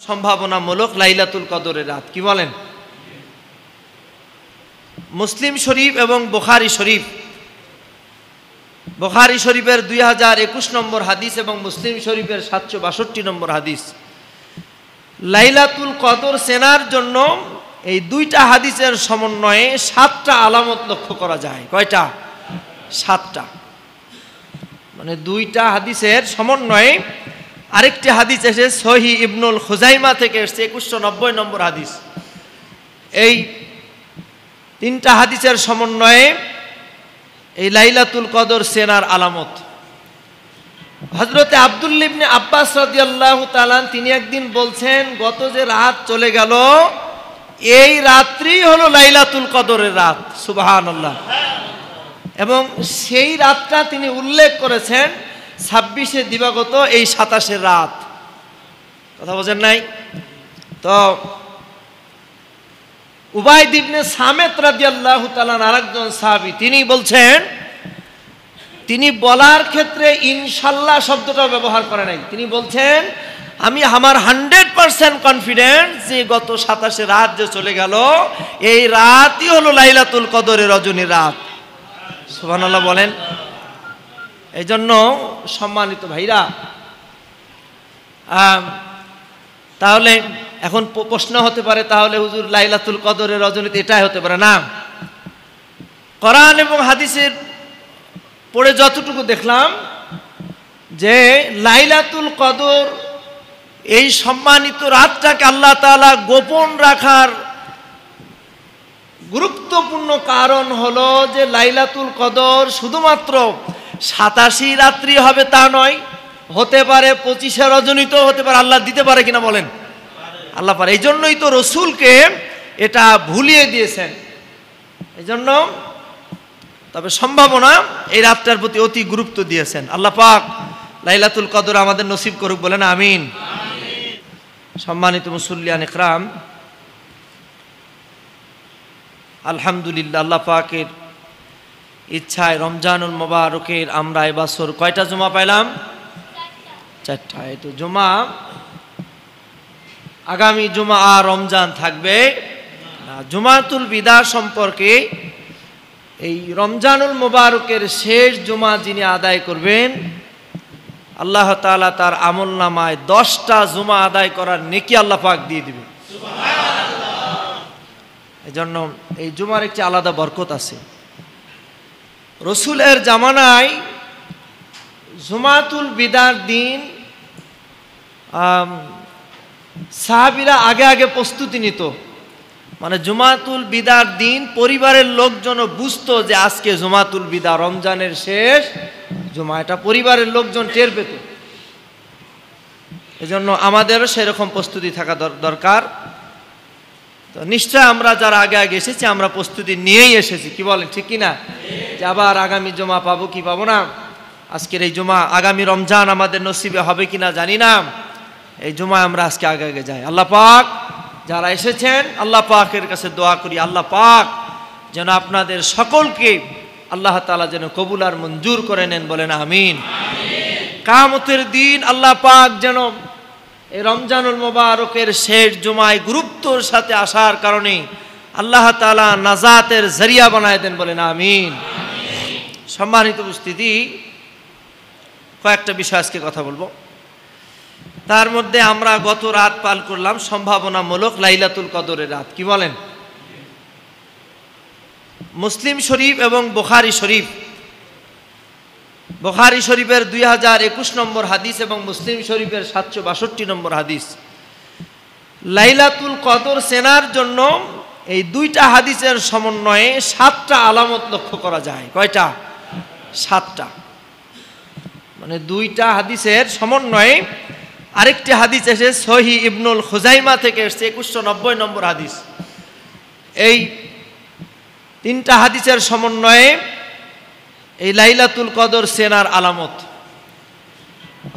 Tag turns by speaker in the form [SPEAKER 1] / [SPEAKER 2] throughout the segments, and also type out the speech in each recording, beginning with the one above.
[SPEAKER 1] সম্ভাবনামূলক লাইলাতুল কদরের রাত, কি বলেন? মুসলিম শরীফ এবং বুখারী শরীফ, বুখারী শরীফের 2021 নম্বর হাদিস এবং মুসলিম শরীফের 762 নম্বর হাদিস। লাইলাতুল কদর চেনার জন্য এই দুইটা হাদিসের সমন্বয়ে 7টা আলামত লক্ষ্য করা যায়। কয়টা? 7টা। মানে দুইটা হাদিসের সমন্বয়ে আরেকটি হাদিস এসে সহিহ ইবনুল খুজাইমা থেকে এসেছে 2190 নম্বর হাদিস। এই তিনটা হাদিসের সমন্বয়ে এই লাইলাতুল কদর চেনার আলামত। হযরতে আব্দুল্লাহ ইবনে আব্বাস রাদিয়াল্লাহু তাআলা তিনি একদিন বলছেন, গত যে রাত চলে গেল এই রাত্রি হলো লাইলাতুল কদরের রাত। সুবহানাল্লাহ। এবং সেই রাতটা তিনি উল্লেখ করেছেন 26শে দিবাগত এই 27 রাত। কথা বোঝেন নাই তো? উবাইদ ইবনে সামেত রাদিয়াল্লাহু তাআলা আরেকজন সাহাবী, তিনি বলছেন, তিনি বলার ক্ষেত্রে ইনশাআল্লাহ শব্দটা ব্যবহার করে নাই। তিনি বলছেন, আমি আমার 100% কনফিডেন্ট যে গত 27 রাত যে চলে গেল এই রাতই হলো লাইলাতুল কদরের রজনী রাত। সুবহানাল্লাহ বলেন। এই জন্য সম্মানিত ভাইরা, তাহলে এখন প্রশ্ন হতে পারে, তাহলে হুজুর লাইলাতুল কদরের রজনীতে এটাই হতে পারে না? কোরআন এবং হাদিসের পড়ে যতটুকু দেখলাম যে লাইলাতুল কদর এই সম্মানিত রাতটাকে আল্লাহ তাআলা গোপন রাখার গুরুত্বপূর্ণ কারণ হলো যে লাইলাতুল কদর শুধুমাত্র 87 রাত্রি হবে তা নয়, হতে পারে 25শে রজনীতেও হতে পারে। আল্লাহ দিতে পারে কিনা বলেন? আল্লাহ পারে। এই জন্যই তো রসুলকে এটা ভুলিয়ে দিয়েছেন। এই জন্য তবে সম্ভাবনা এই রাতটার প্রতি অতি গুরুত্ব দিয়েছেন। আল্লাহ পাক লাইলাতুল কদর আমাদের নসিব করুক, বলেন আমিন। সম্মানিত মুসল্লিয়ান ইকরাম, আলহামদুলিল্লাহ, আল্লাহ পাকের ইচ্ছায় রমজানুল মুবারকের আমরা এবছর কয়টা জুমা পাইলাম? 4টা। এই তো জুমা, আগামী জুমা আর রমজান থাকবে না। জুমাতুল বিদা সম্পর্কে এই রমজানুল মুবারকের শেষ জুমা যিনি আদায় করবেন, আল্লাহ তাআলা তার আমলনামায় 10টা জুমা আদায় করার নেকি আল্লাহ পাক দিয়ে দিবেন। এই জন্য এই জুমার একটি আলাদা বরকত আছে। রসুলের জামানায় জুমাতুল বিদার দিন সাহাবীরা আগে আগে প্রস্তুতি নিত। মানে জুমাতুল বিদার দিন পরিবারের লোকজন বুঝতো যে আজকে জুমাতুল বিদা, রমজানের শেষ জুমা, এটা পরিবারের লোকজন টের পেত। এজন্য আমাদেরও সেরকম প্রস্তুতি থাকা দরকার। তো নিশ্চয় আমরা যারা আগে আগে এসেছি আমরা প্রস্তুতি নিয়েই এসেছি, কি বলেন? ঠিক কিনা? যে আবার আগামী জুমা পাবো কি পাবো না, আজকের এই জুমা, আগামী রমজান আমাদের নসিবে হবে কিনা জানি না, এই জুমায় আমরা আজকে আগে আগে যাই। আল্লাহ পাক যারা এসেছেন আল্লাহ পাকের কাছে দোয়া করি, আল্লাহ পাক যেন আপনাদের সকলকে আল্লাহ তাআলা যেন কবুল আর মঞ্জুর করে নেন, বলেন আমিন। কিয়ামতের দিন আল্লাহ পাক যেন এই রমজানুল মুবারকের শেষ জুমায় গুরুত্বর সাথে আসার কারণে আল্লাহ তাআলা নাজাতের জরিয়া বানায় দেন, বলেন আমিন। সম্মানিত উপস্থিতি, কয়েকটা বিষয় আজকে কথা বলবো। তার মধ্যে আমরা গত রাত পাল করলাম সম্ভাবনামূলক লাইলাতুল কদরের রাত, কি বলেন? মুসলিম শরীফ এবং বুখারী শরীফ, বুখারী শরীফের 2021 নম্বর হাদিস এবং মুসলিম শরীফের 762 নম্বর হাদিস। লাইলাতুল কদর চেনার জন্য এই দুইটা হাদিসের সমন্বয়ে 7টা আলামত লক্ষ্য করা যায়। কয়টা? 7টা। মানে দুইটা হাদিসের সমন্বয়ে আরেকটি হাদিস এসে সহিহ ইবনুল খুজাইমা থেকে এসেছে 2190 নম্বর হাদিস। এই তিনটা হাদিসের সমন্বয়ে এই লাইলাতুল কদর চেনার আলামত।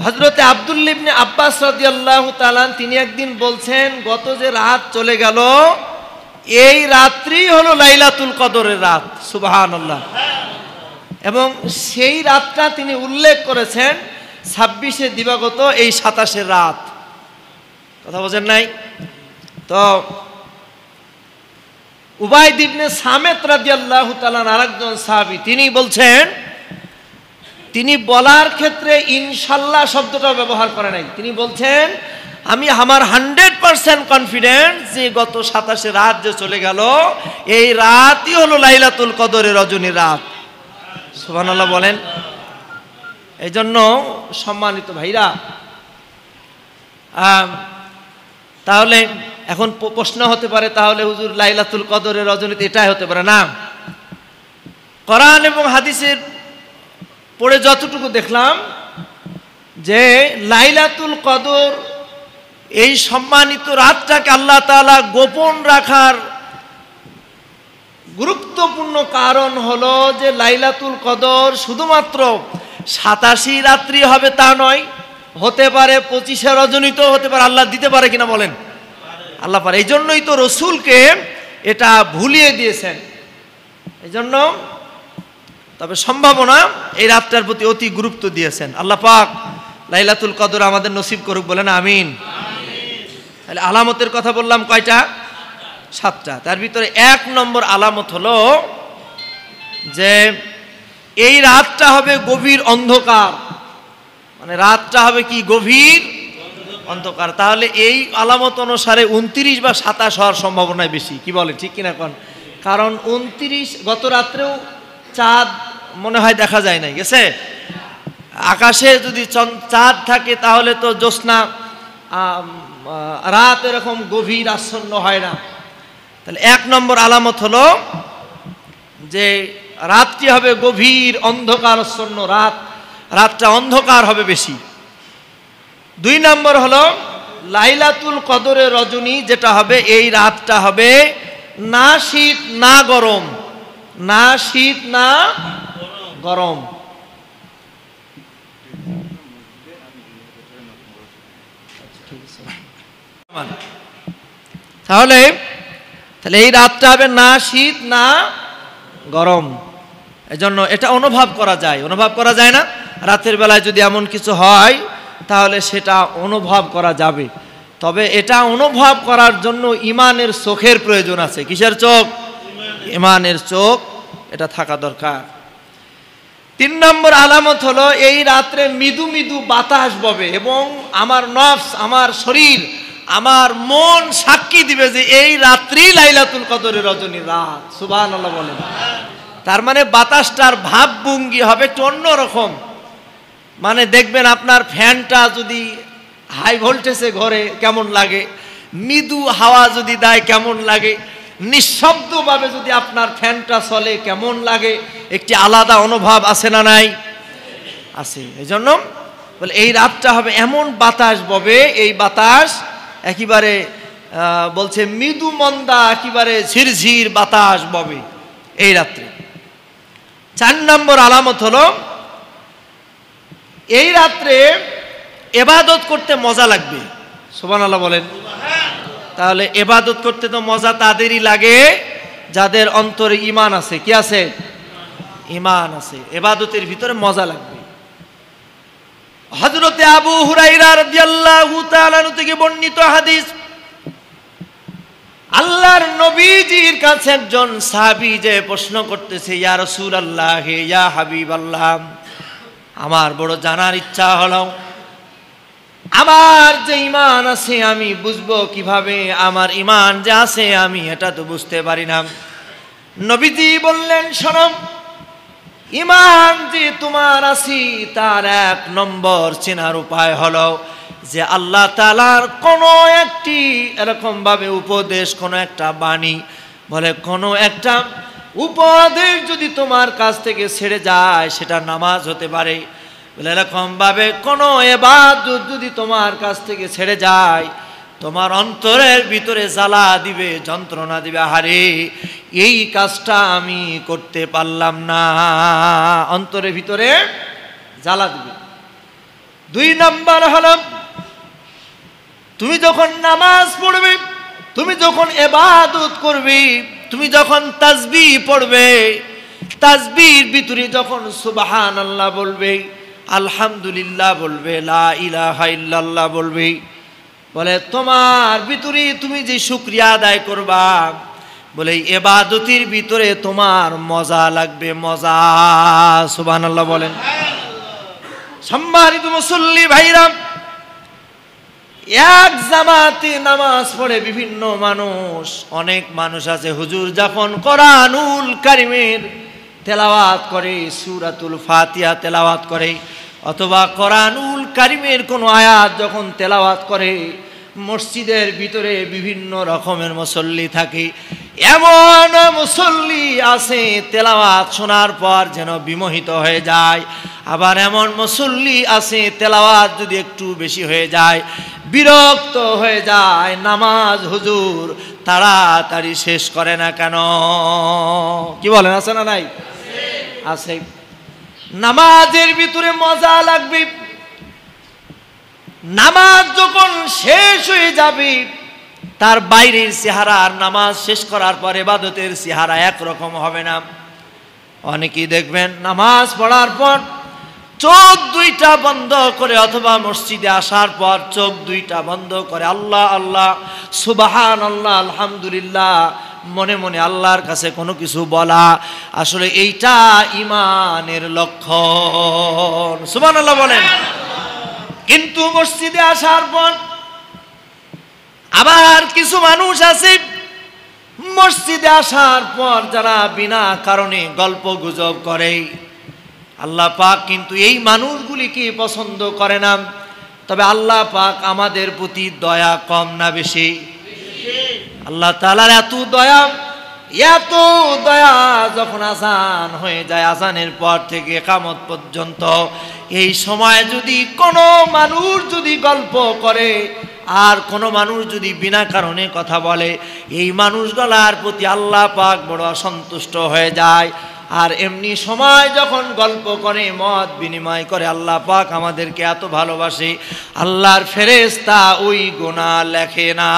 [SPEAKER 1] হযরতে আব্দুল্লাহ ইবনে আব্বাস রাদিয়াল্লাহু তাআলা তিনি একদিন বলছেন, গত যে রাত চলে গেল এই রাত্রি হলো লাইলাতুল কদরের রাত। সুবহানাল্লাহ। এবং সেই রাতটা তিনি উল্লেখ করেছেন 26শে দিবাগত এই 27 রাত। কথা বোঝেন নাই? তো উবাইদ ইবনে সামেত রাদিয়াল্লাহু তাআলা আরেকজন সাহাবী, তিনি বলছেন, তিনি বলার ক্ষেত্রে ইনশাল্লাহ শব্দটা ব্যবহার করে নাই। তিনি বলছেন, আমি আমার 100% কনফিডেন্স যে গত 27 রাত যে চলে গেল, এই রাতই হলো লাইলাতুল কদরের রজনীর রাত। সুবহানাল্লাহ বলেন। এই জন্য সম্মানিত ভাইরা, তাহলে এখন প্রশ্ন হতে পারে, তাহলে হুজুর লাইলাতুল কদরের রজনীতে এটাই হতে পারে না? কোরআন এবং হাদিসের পড়ে যতটুকু দেখলাম যে লাইলাতুল কদর এই সম্মানিত রাতটাকে আল্লাহ তাআলা গোপন রাখার গুরুত্বপূর্ণ কারণ হলো যে লাইলাতুল কদর শুধুমাত্র 87 রাত্রি হবে তা নয়, হতে পারে 25 রজনীতেও হতে পারে। আল্লাহ দিতে পারে কিনা বলেন? আল্লাহ পারে। এই জন্যই তো রসুলকে এটা ভুলিয়ে দিয়েছেন। এই জন্য তবে সম্ভাবনা এই রাতটার প্রতি অতি গুরুত্ব দিয়েছেন। আল্লাহ পাক লাইলাতুল কদর আমাদের নসিব করুক, বলেন আমিন। তাহলে আলামতের কথা বললাম কয়টা? 7টা। তার ভিতরে 1 নম্বর আলামত হলো যে এই রাতটা হবে গভীর অন্ধকার, মানে রাতটা হবে কি? গভীর অন্ধকার। তাহলে এই আলামত অনুসারে 29 বা 27 হওয়ার সম্ভাবনা বেশি। কি বলে, ঠিক কিনা কোন? কারণ 29 গত রাত্রেও চাঁদ মনে হয় দেখা যায় নাই, গেছে। আকাশে যদি চাঁদ থাকে তাহলে তো জ্যোৎস্না রাত এরকম গভীর আচ্ছন্ন হয় না। তাহলে 1 নম্বর আলামত হলো যে রাতটি হবে গভীর অন্ধকার আচ্ছন্ন রাত, রাতটা অন্ধকার হবে বেশি। 2 নম্বর হলো লাইলাতুল কদরের রজনী যেটা হবে, এই রাতটা হবে না শীত না গরম, না শীত না গরম। তাহলে এই রাতটা হবে না শীত না গরম। এজন্য এটা অনুভব করা যায়, অনুভব করা যায় না? রাতের বেলায় যদি এমন কিছু হয় তাহলে সেটা অনুভব করা যাবে। তবে এটা অনুভব করার জন্য ইমানের চোখের প্রয়োজন আছে। কিসের চোখ? ইমানের চোখ, এটা থাকা দরকার। 3 নম্বর আলামত হলো এই রাত্রে মৃদু মৃদু বাতাস ববে এবং আমার নফস, আমার শরীর, আমার মন সাক্ষী দিবে যে এই রাত্রি লাইলাতুল কদরের রজনীর রাত। সুবহানাল্লাহ বলেন। তার মানে বাতাসটার ভাবভঙ্গি হবে একটু অন্যরকম। মানে দেখবেন আপনার ফ্যানটা যদি হাই ভোল্টেজে ঘরে কেমন লাগে, মৃদু হাওয়া যদি দেয় কেমন লাগে, নিঃশব্দভাবে যদি আপনার ফ্যানটা চলে কেমন লাগে, একটি আলাদা অনুভব আছে না নাই? আছে। এই জন্য বলে এই রাতটা হবে এমন বাতাস ববে, এই বাতাস একেবারে বলছে মৃদু মন্দা, একেবারে ঝিরঝির বাতাস ববে এই রাত্রে। 4 নম্বর আলামত হলো এই রাত্রে ইবাদত করতে মজা লাগবে। সুবহানাল্লাহ বলেন। তাহলে ইবাদত করতে তো মজা তাদেরই লাগে যাদের অন্তরে ঈমান আছে। কি আছে? ঈমান আছে। ইবাদতের ভিতরে মজা লাগবে। হযরতে আবু হুরায়রা রাদিয়াল্লাহু তাআলা থেকে বর্ণিত হাদিস, আল্লাহর নবীজির কাছে একজন সাহাবী যে প্রশ্ন করতেছে, ইয়া রাসূলুল্লাহ, ইয়া হাবিবাল্লাহ, আমার বড় জানার ইচ্ছা হলো আমার যে ঈমান আছে আমি বুঝবো কিভাবে? আমার ঈমান যে আছে আমি এটা তো বুঝতে পারি না। নবীজি বললেন, শোনো, ঈমান যে তোমার আছে তার 1 নম্বর চেনার উপায় হলো যে আল্লাহ তাআলার কোনো একটি এরকম ভাবে উপদেশ, কোনো একটা বাণী, বলে কোনো একটা উপদেশ যদি তোমার কাছ থেকে ছেড়ে যায়, সেটা নামাজ হতে পারে, বলে এরকম ভাবে কোনো ইবাদত যদি তোমার কাছ থেকে ছেড়ে যায়, তোমার অন্তরের ভিতরে জ্বালা দিবে, যন্ত্রণা দিবে, আহারে এই কাজটা আমি করতে পারলাম না, অন্তরের ভিতরে জ্বালা দিবে। 2 নম্বর হলো তুমি যখন নামাজ পড়বে, তুমি যখন ইবাদত করবে, তুমি যখন তাসবিহ পড়বে, তাসবিহর ভিতরে যখন সুবহানাল্লাহ বলবে, আলহামদুলিল্লাহ বলবে, লা ইলাহা ইল্লাল্লাহ বলবে, বলে তোমার ভিতরে তুমি যে শুকরিয়া আদায় করবা, বলে ইবাদতের ভিতরে তোমার মজা লাগবে, মজা। সুবহানাল্লাহ বলেন। সম্মানিত মুসল্লি ভাইরা, এক জামাতে নামাজ পড়ে বিভিন্ন মানুষ, অনেক মানুষ আছে হুজুর যখন কোরআনুল কারীমের তেলাওয়াত করে, সূরাতুল ফাতিহা তেলাওয়াত করে, অথবা কোরআনুল কারীমের কোনো আয়াত যখন তেলাওয়াত করে, মসজিদের ভিতরে বিভিন্ন রকমের মুসল্লি থাকে। এমন মুসল্লি আছে তেলাওয়াত শোনার পর যেন বিমোহিত হয়ে যায়, আবার এমন মুসল্লি আছে তেলাওয়াত যদি একটু বেশি হয়ে যায় বিরক্ত হয়ে যায়। নামাজ হুজুর তাড়াতাড়ি শেষ করে না কেন? কি বলেন, আছে না নাই? আছে। নামাজের ভিতরে মজা লাগবে, নামাজ যখন শেষ হয়ে যাবে তার বাইরের চেহারা আর নামাজ শেষ করার পর ইবাদতের চেহারা একরকম হবে না। অনেকেই দেখবেন নামাজ পড়ার পর চোখ দুইটা বন্ধ করে, অথবা মসজিদে আসার পর চোখ দুইটা বন্ধ করে আল্লাহ আল্লাহ সুবহানাল্লাহ আলহামদুলিল্লাহ মনে মনে আল্লাহর কাছে কোনো কিছু বলা, আসলে এইটা ঈমানের লক্ষণ। সুবহানাল্লাহ বলেন। কিন্তু মসজিদে আসার পর আবার কিছু মানুষ আছে মসজিদে আসার পর যারা বিনা কারণে গল্প গুজব করে, আল্লাহ পাক কিন্তু এই মানুষগুলিকে পছন্দ করে না। তবে আল্লাহ পাক আমাদের প্রতি দয়া কম না বেশি? আল্লাহ তাআলার এত দয়া, এত দয়া, যখন আজান হয়ে যায় আজানের পর থেকে কিয়ামত পর্যন্ত এই সময় যদি কোনো মানুষ যদি গল্প করে আর কোনো মানুষ যদি বিনা কারণে কথা বলে, এই মানুষগুলার প্রতি আল্লাহ পাক বড় অসন্তুষ্ট হয়ে যায়। আর এমনি সময় যখন গল্প করে মত বিনিময় করে আল্লাহ পাক আমাদেরকে এত ভালোবাসে, আল্লাহর ফেরেশতা ওই গুনাহ লেখে না।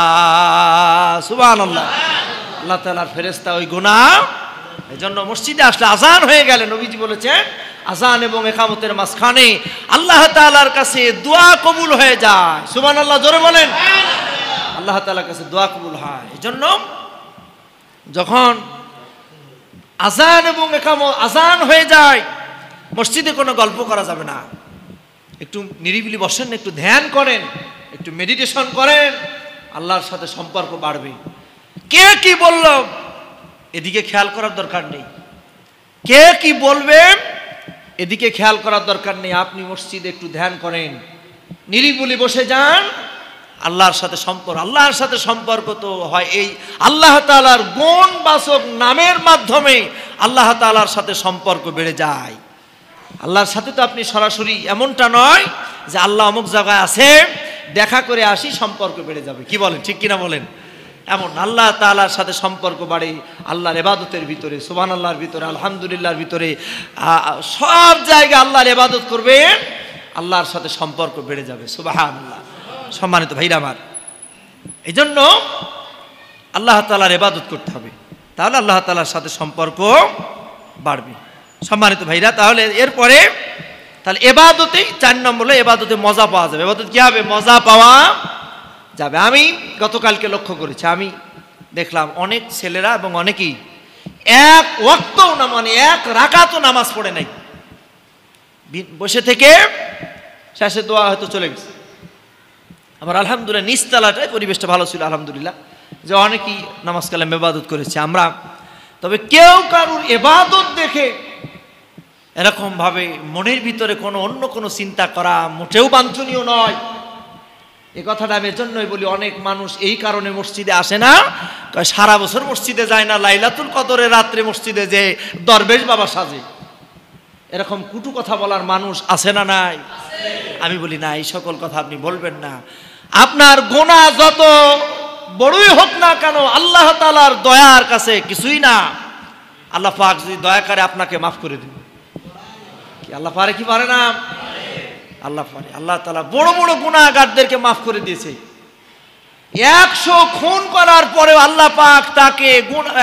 [SPEAKER 1] সুবহানাল্লাহ। আল্লাহ তাআলার ফেরেশতা ওই গুনাহ, এজন্য মসজিদে আসলে আজান হয়ে গেলে নবীজি বলেছেন আজান এবং ইকামতের মাঝখানে আল্লাহ তাআলার কাছে দোয়া কবুল হয়ে যায়। সুবহানাল্লাহ, জোরে বলেন। আল্লাহ তাআলার কাছে দোয়া কবুল হয়। এজন্য যখন আজান এবং ইকামত আজান হয়ে যায় মসজিদে কোনো গল্প করা যাবে না। একটু নিরিবিলি বসেন, একটু ধ্যান করেন, একটু মেডিটেশন করেন, আল্লাহর সাথে সম্পর্ক বাড়বে। কে কি বলল এদিকে খেয়াল করার দরকার নেই, কে কি বলবে এদিকে খেয়াল করার দরকার নেই। আপনি মসজিদে একটু ধ্যান করেন, নিরিবিলি বসে যান, আল্লাহর সাথে সম্পর্ক। আল্লাহর সাথে সম্পর্ক তো হয় এই আল্লাহ তাআলার গুণবাচক নামের মাধ্যমে আল্লাহ তাআলার সাথে সম্পর্ক বেড়ে যায়। আল্লাহর সাথে তো আপনি সরাসরি এমনটা নয় যে আল্লাহ অমুক জায়গায় আছে দেখা করে আসি সম্পর্ক বেড়ে যাবে। কি বলেন, ঠিক কিনা বলেন? এমন আল্লাহ তাআলার সাথে সম্পর্ক বাড়ে আল্লাহর ইবাদতের ভিতরে, সুবহানাল্লাহর ভিতরে, আলহামদুলিল্লাহর ভিতরে, সব জায়গায় আল্লাহর ইবাদত করবেন, আল্লাহর সাথে সম্পর্ক বেড়ে যাবে। সুবহানাল্লাহ। সম্মানিত ভাইরা আমার, এই জন্য আল্লাহ তাআলার ইবাদত করতে হবে, তাহলে আল্লাহ তাআলার সাথে সম্পর্ক বাড়বে। সম্মানিত ভাইরা, তাহলে এরপরে তাহলে ইবাদতে 4 নম্বর হলো ইবাদতে মজা পাওয়া যাবে। ইবাদত কি হবে? মজা পাওয়া যাবে। আমি গতকালকে লক্ষ্য করেছি, আমি দেখলাম অনেক ছেলেরা এবং অনেকেই এক ওয়াক্তও না, মানে এক রাকাতও নামাজ পড়ে নাই, বসে থেকে শেষে দোয়া হয়তো চলে গেছে। আবার আলহামদুলিল্লাহ নিচতলাটায় পরিবেশটা ভালো ছিল, আলহামদুলিল্লাহ, যে অনেকেই নামাজ কালাম ইবাদত করেছে আমরা। তবে কেউ কারুর ইবাদত দেখে এরকম ভাবে মনের ভিতরে কোনো অন্য কোনো চিন্তা করা মোটেও বাঞ্ছনীয় নয়। এই কথাটা আমি এজন্যই বলি, অনেক মানুষ এই কারণে মসজিদে আসে না, সারা বছর মসজিদে যায় না, লাইলাতুল কদরের রাত্রে মসজিদে যে দরবেশ বাবা সাজে, এরকম কুটু কথা বলার মানুষ আছে না নাই? আমি বলি না, এই সকল কথা আপনি বলবেন না। আপনার গুনাহ যত বড়ই হোক না কেন আল্লাহ তাআলার দয়ার কাছে কিছুই না। আল্লাহ পাক যদি দয়া করে আপনাকে মাফ করে দিবেন। কি আল্লাহ পারে? কি পারে না? আল্লাহ পারে। আল্লাহ তাআলা বড় বড় গুনাহগারদেরকে মাফ করে দিয়েছে। 100 খুন করার পরেও আল্লাহ পাক তাকে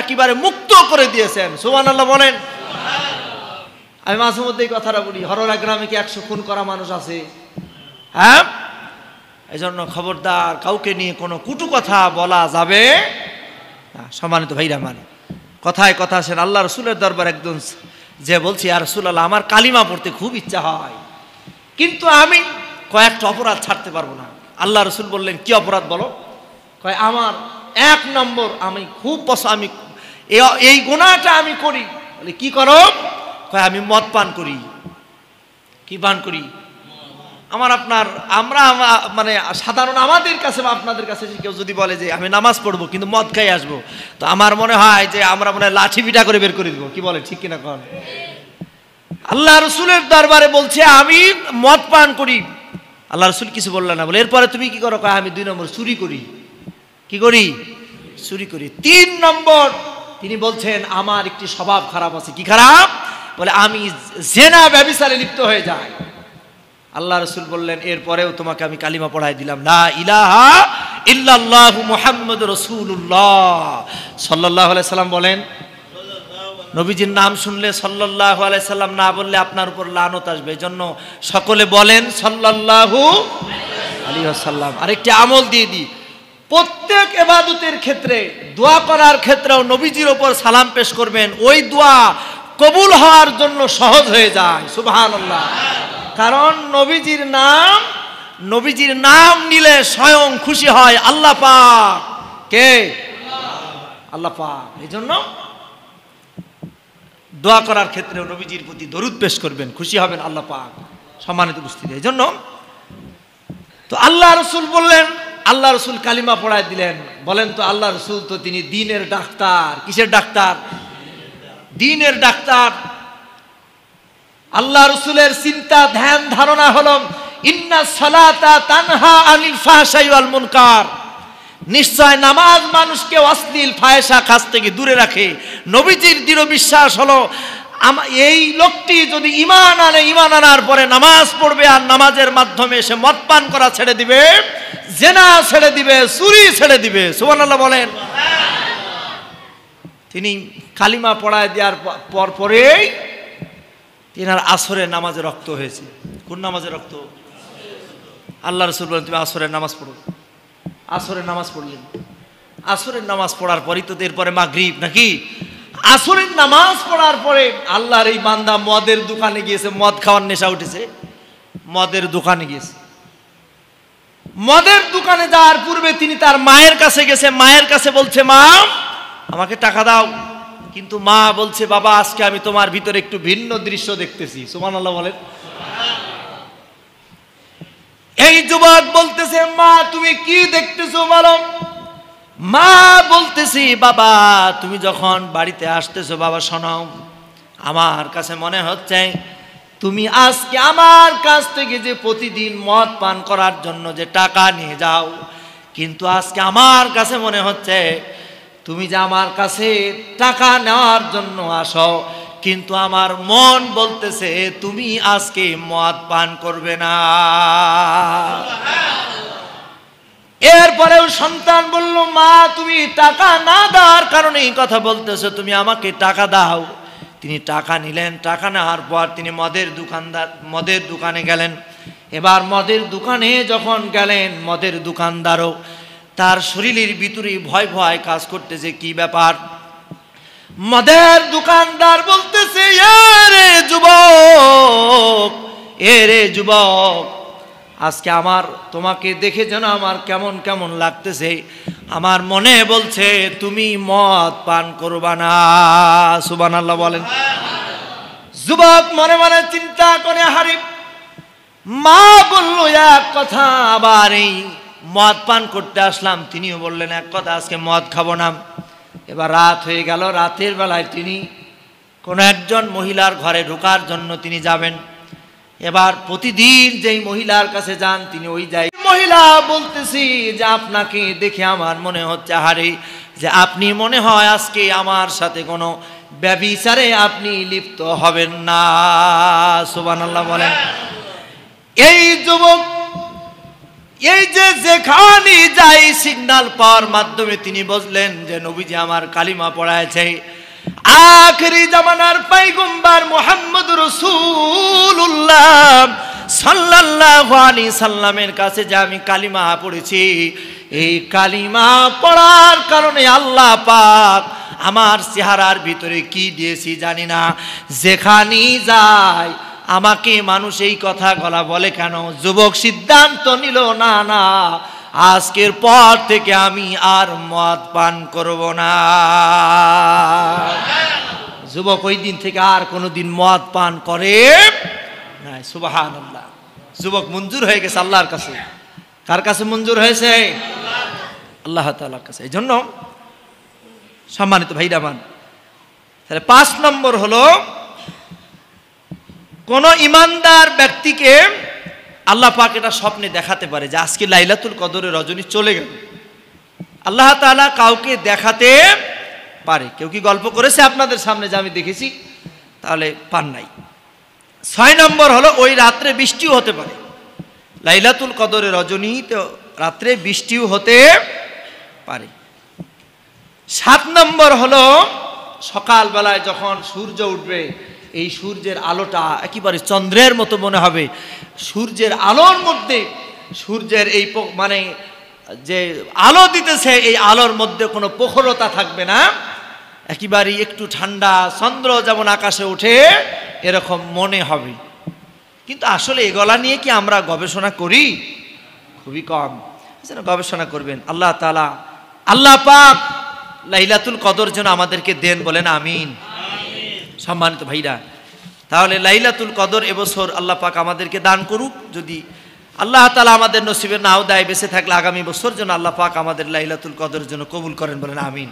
[SPEAKER 1] একেবারে মুক্ত করে দিয়েছেন। সুবহানাল্লাহ বলেন। আমি মাঝে মধ্যে এই কথাটা বলি, হররা গ্রামে কি 100 খুন করা মানুষ আছে? হ্যাঁ, এজন্য খবরদার কাউকে নিয়ে কোনো কুটু কথা বলা যাবে না। সম্মানিত ভাইরা, মানে কথায় কথা আসেন, আল্লাহ রসুলের দরবার একজন যে বলছি, আর রাসূলুল্লাহ আমার কালিমা পড়তে খুব ইচ্ছা হয়, কিন্তু আমি কয়েকটা অপরাধ ছাড়তে পারবো না। আল্লাহ রসুল বললেন, কি অপরাধ বলো? কয় আমার 1 নম্বর, আমি খুব আমি এই গুনাহটা আমি করি। বলে কি করো? কয় আমি মদ পান করি। কি পান করি? আমরা মানে সাধারণ আমাদের কাছে বা আপনাদের কাছে কেউ যদি বলে যে আমি নামাজ পড়বো কিন্তু মদ খাই আসবো, তো আমার মনে হয় যে আমরা মনে হয় লাঠি পিটা করে বের করে দিব। কি বলে, ঠিক কিনা কন? আল্লাহ রসুলের দরবারে বলছে আমি মদ পান করি। আল্লাহ রসুল কিছু বললেন না। বলে এরপরে তুমি কি করো? কয় আমি 2 নম্বর চুরি করি। কি করি? চুরি করি। 3 নম্বর তিনি বলছেন আমার একটি স্বভাব খারাপ আছে। কি খারাপ? বলে আমি জেনা ব্যভিচারে লিপ্ত হয়ে যাই। আল্লাহ রসুল বললেন এরপরেও তোমাকে আমি কালিমা পড়াই দিলাম, লা ইলাহা ইল্লাল্লাহু মুহাম্মাদুর রাসূলুল্লাহ সাল্লাল্লাহু আলাইহি সাল্লাম বলেন। নবীজির নাম শুনলে সাল্লাল্লাহু আলাইহি সাল্লাম না বললে আপনার উপর লানত আসবে। এজন্য সকলে বলেন সাল্লাল্লাহু আলাইহি ওয়াসাল্লাম। আরেকটি আমল দিয়ে দিই, প্রত্যেক ইবাদতের ক্ষেত্রে দোয়া করার ক্ষেত্রেও নবীজির উপর সালাম পেশ করবেন। ওই দোয়া কবুল হওয়ার জন্য সহজ হয়ে যায়। সুবহানাল্লাহ। কারণ নবীজির নাম নিলে স্বয়ং খুশি হয় আল্লাহ পাক। কে? আল্লাহ পাক। এই জন্য দোয়া করার ক্ষেত্রে নবীজির প্রতি দরুদ পেশ করবেন, খুশি হবেন আল্লাহ পাক। সম্মানিত উপস্থিতি, এই জন্য তো আল্লাহ রসুল বললেন, আল্লাহ রসুল কালিমা পড়ায় দিলেন। বলেন তো আল্লাহ রসুল তো তিনি দ্বীনের ডাক্তার। কিসের ডাক্তার? দ্বীনের ডাক্তার। আল্লাহ রসুলের চিন্তা ধ্যান ধারণা হলো ইন্না সালাতা তানহা আনিল ফাহশাই ওয়াল মুনকার। নিশ্চয় নামাজ মানুষকে অশ্লীল ফাহেসা কাজ থেকে দূরে রাখে। নবীজির দৃঢ় বিশ্বাস হলো এই লোকটি যদি ঈমান আনে, ঈমান আনার পরে নামাজ পড়বে আর নামাজের মাধ্যমে সে মদ পান করা ছেড়ে দিবে, জেনা ছেড়ে দিবে, চুরি ছেড়ে দিবে। সুবহানাল্লাহ বলেন। তিনি কালিমা পড়ায় দেওয়ার পরেই তিনার আসরের নামাজে রক্ত হয়েছে। কোন নামাজে রক্ত? আল্লাহ রাসূল বলেন তুমি আসরের নামাজ পড়ো। আসরের নামাজ পড়লেন। আসরের নামাজ পড়ার পরই তো এরপরে মাগরিব, নাকি? আসরের নামাজ পড়ার পরে আল্লাহর এই বান্দা মদের দোকানে গিয়েছে, মদ খাওয়ার নেশা উঠেছে, মদের দোকানে গিয়েছে। মদের দোকানে যাওয়ার পূর্বে তিনি তার মায়ের কাছে গেছে। মায়ের কাছে বলছে, মা আমাকে টাকা দাও। কিন্তু মা বলছে, বাবা আজকে আমি তোমার ভিতরে একটু ভিন্ন দৃশ্য দেখতেছি। সুবহানাল্লাহ বলেন। এই যুবক বলতেছে, মা তুমি কি দেখতেছো বলো? মা বলতেছি, বাবা তুমি যখন বাড়িতে আসতেছো, বাবা শোনো, আমার কাছে মনে হচ্ছে তুমি আজকে আমার কাছ থেকে যে প্রতিদিন মদ পান করার জন্য যে টাকা নিয়ে যাও, কিন্তু আজকে আমার কাছে মনে হচ্ছে তুমি যে আমার কাছে টাকা নেওয়ার জন্য আসো, কিন্তু আমার মন বলতেছে তুমি আজকে মদ পান করবে না। এরপরেও সন্তান বলল, মা তুমি টাকা না দেওয়ার কারণে এই কথা বলতেছো, তুমি আমাকে টাকা দাও। তিনি টাকা নিলেন। টাকা নেওয়ার পর তিনি মদের দোকানে গেলেন। এবার মদের দোকানে যখন গেলেন, মদের দোকানদারও তার শরীরের ভিতরে ভয় ভয় কাজ করতেছে। কি ব্যাপার? মদের দোকানদার বলতেছে, এরে যুবক, এরে যুবক, আজকে আমার তোমাকে দেখে যেন আমার কেমন কেমন লাগতেছে। আমার মনে বলছে তুমি মদ পান করবা না। সুবহানাল্লাহ বলেন। যুবক মনে মনে চিন্তা করে, হারিফ মা বলল এক কথা, আবার এই মদ পান করতে আসলাম। তিনিও বললেন এক কথা, আজকে মদ খাবো না। এবার রাত হয়ে গেল। রাতের বেলায় তিনি কোনো একজন মহিলার ঘরে ঢোকার জন্য তিনি যাবেন। এবার প্রতিদিন যেই মহিলার কাছে যান তিনি ওই যাই মহিলা বলতেছি যে আপনাকে দেখে আমার মনে হচ্ছে হারে যে আপনি মনে হয় আজকে আমার সাথে কোনো ব্যভিচারে আপনি লিপ্ত হবেন না। সুবহানাল্লাহ বলেন। এই যুবক এই যে যেখানে যাই সিগন্যাল পাওয়ার মাধ্যমে তিনি বুঝলেন যে নবীজি আমার কালিমা পড়ায়ছে। আখেরি জামানার পয়গম্বর মুহাম্মদ রাসূলুল্লাহ সাল্লাল্লাহু আলাইহি সাল্লামের কাছে যে আমি কালিমা পড়েছি, এই কালিমা পড়ার কারণে আল্লাহ পাক আমার চেহারার ভিতরে কি দিয়েছি জানি না, যেখানেই যায় আমাকে মানুষ এই কথা গলা বলে কেন? যুবক সিদ্ধান্ত নিল, না না, আজকের পর থেকে আমি আর মদ পান করব না। যুবক ওই দিন থেকে আর কোনোদিন মদ পান করে না। সুবহানাল্লাহ। যুবক মঞ্জুর হয়ে গেছে আল্লাহর কাছে। কার কাছে মঞ্জুর হয়েছে? আল্লাহ তাআলার কাছে। এই জন্য সম্মানিত ভাইরা মান, তাহলে 5 নম্বর হলো কোন ইমানদার ব্যক্তিকে আল্লাহ পাক এটা স্বপ্নে দেখাতে পারে যে আজকে লাইলাতুল কদরের রজনী চলে গেল। আল্লাহ তাআলা কাউকে দেখাতে পারে। কেউ কি গল্প করেছে আপনাদের সামনে যে আমি দেখেছি? তাহলে পান নাই। 6 নম্বর হলো ওই রাত্রে বৃষ্টিও হতে পারে। লাইলাতুল কদরের রজনী তো রাত্রে বৃষ্টিও হতে পারে। 7 নম্বর হলো সকালবেলায় যখন সূর্য উঠবে, এই সূর্যের আলোটা একেবারে চন্দ্রের মতো মনে হবে। সূর্যের আলোর মধ্যে, সূর্যের এই মানে যে আলো দিতেছে, এই আলোর মধ্যে কোনো প্রখরতা থাকবে না, একেবারে একটু ঠান্ডা, চন্দ্র যেমন আকাশে ওঠে এরকম মনে হবে। কিন্তু আসলে এগুলা নিয়ে কি আমরা গবেষণা করি? খুবই কম। গবেষণা করবেন। আল্লাহ তাআলা, আল্লাহ পাক লাইলাতুল কদর যেন আমাদেরকে দেন, বলেন আমিন। সম্মানিত ভাইরা, তাহলে লাইলাতুল কদর এবছর আল্লাহ পাক আমাদেরকে দান করুক। যদি আল্লাহ তাআলা আমাদের নসিবে নাও দেয়, বেঁচে থাকলে আগামী বছর যেন আল্লাহ পাক আমাদের লাইলাতুল কদর যেন কবুল করেন, বলেন আমিন।